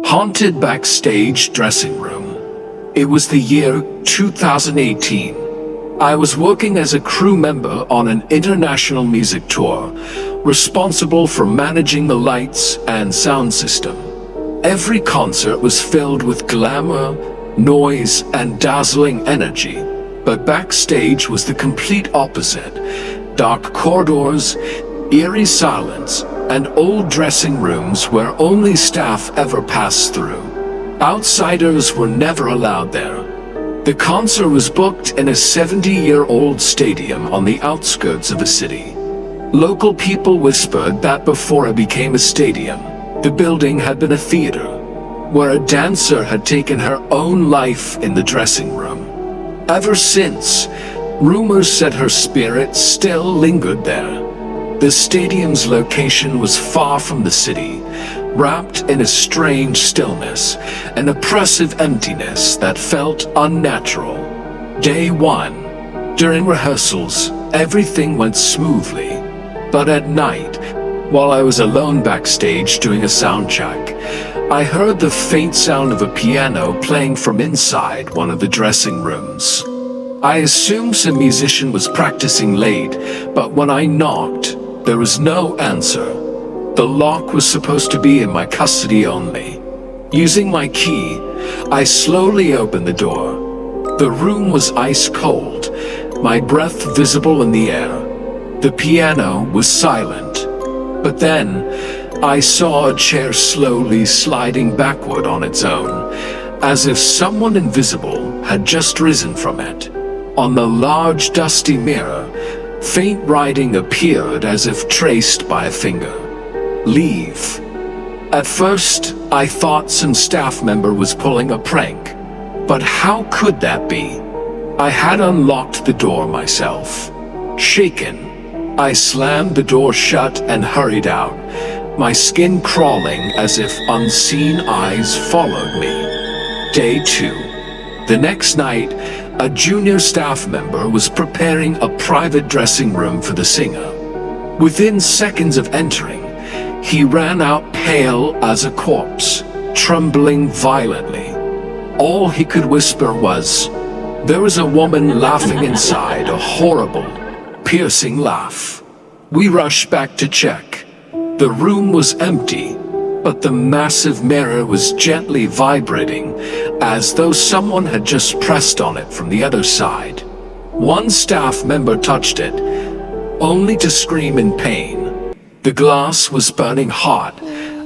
Haunted Backstage Dressing Room. It was the year 2018. I was working as a crew member on an international music tour, responsible for managing the lights and sound system. Every concert was filled with glamour, noise, and dazzling energy, but backstage was the complete opposite. Dark corridors, eerie silence, and old dressing rooms where only staff ever passed through. Outsiders were never allowed there. The concert was booked in a 70-year-old stadium on the outskirts of a city. Local people whispered that before it became a stadium, the building had been a theater, where a dancer had taken her own life in the dressing room. Ever since, rumors said her spirit still lingered there. The stadium's location was far from the city, wrapped in a strange stillness, an oppressive emptiness that felt unnatural. Day 1. During rehearsals, everything went smoothly. But at night, while I was alone backstage doing a sound check, I heard the faint sound of a piano playing from inside one of the dressing rooms. I assumed some musician was practicing late, but when I knocked, there was no answer. The lock was supposed to be in my custody only. Using my key, I slowly opened the door. The room was ice cold, my breath visible in the air. The piano was silent. But then, I saw a chair slowly sliding backward on its own, as if someone invisible had just risen from it. On the large dusty mirror, faint writing appeared as if traced by a finger. Leave. At first, I thought some staff member was pulling a prank. But how could that be? I had unlocked the door myself. Shaken, I slammed the door shut and hurried out, my skin crawling as if unseen eyes followed me. Day 2. The next night, a junior staff member was preparing a private dressing room for the singer. Within seconds of entering, he ran out pale as a corpse, trembling violently. All he could whisper was, "There was a woman laughing inside, a horrible, piercing laugh." We rushed back to check. The room was empty, but the massive mirror was gently vibrating, as though someone had just pressed on it from the other side. One staff member touched it, only to scream in pain. The glass was burning hot,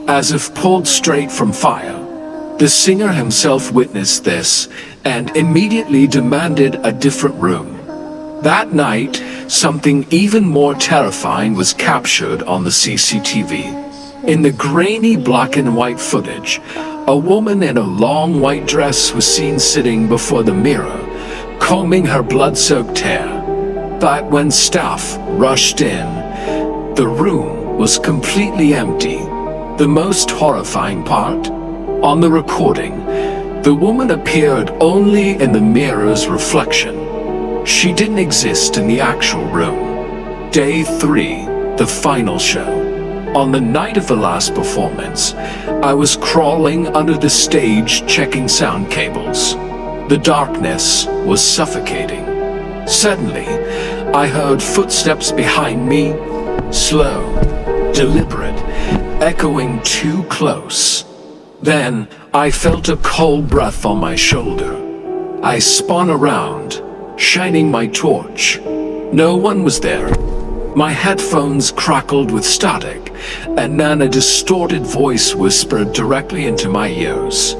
as if pulled straight from fire. The singer himself witnessed this, and immediately demanded a different room. That night, something even more terrifying was captured on the CCTV. In the grainy black and white footage, a woman in a long white dress was seen sitting before the mirror, combing her blood-soaked hair. But when staff rushed in, the room was completely empty. The most horrifying part, on the recording, the woman appeared only in the mirror's reflection. She didn't exist in the actual room. Day 3, the final show. On the night of the last performance, I was crawling under the stage checking sound cables. The darkness was suffocating. Suddenly, I heard footsteps behind me, slow, deliberate, echoing too close. Then, I felt a cold breath on my shoulder. I spun around, shining my torch. No one was there. My headphones crackled with static, and then a distorted voice whispered directly into my ears.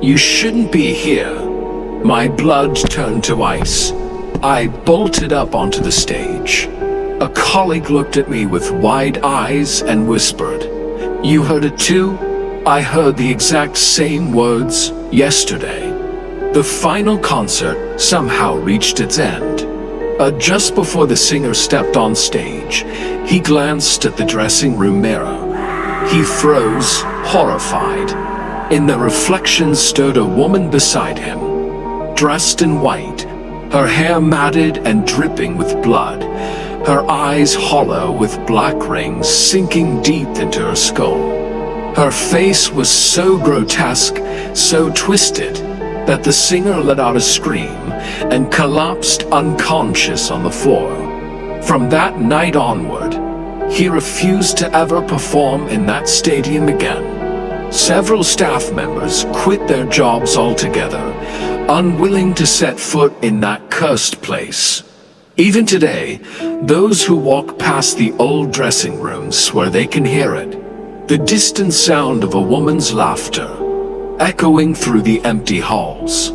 "You shouldn't be here." My blood turned to ice. I bolted up onto the stage. A colleague looked at me with wide eyes and whispered, "You heard it too?" I heard the exact same words yesterday. The final concert somehow reached its end. Just before the singer stepped on stage, he glanced at the dressing room mirror. He froze, horrified. In the reflection stood a woman beside him, dressed in white, her hair matted and dripping with blood, her eyes hollow with black rings sinking deep into her skull. Her face was so grotesque, so twisted, that the singer let out a scream and collapsed unconscious on the floor. From that night onward, he refused to ever perform in that stadium again. Several staff members quit their jobs altogether, unwilling to set foot in that cursed place. Even today, those who walk past the old dressing rooms swear they can hear it, the distant sound of a woman's laughter, echoing through the empty halls.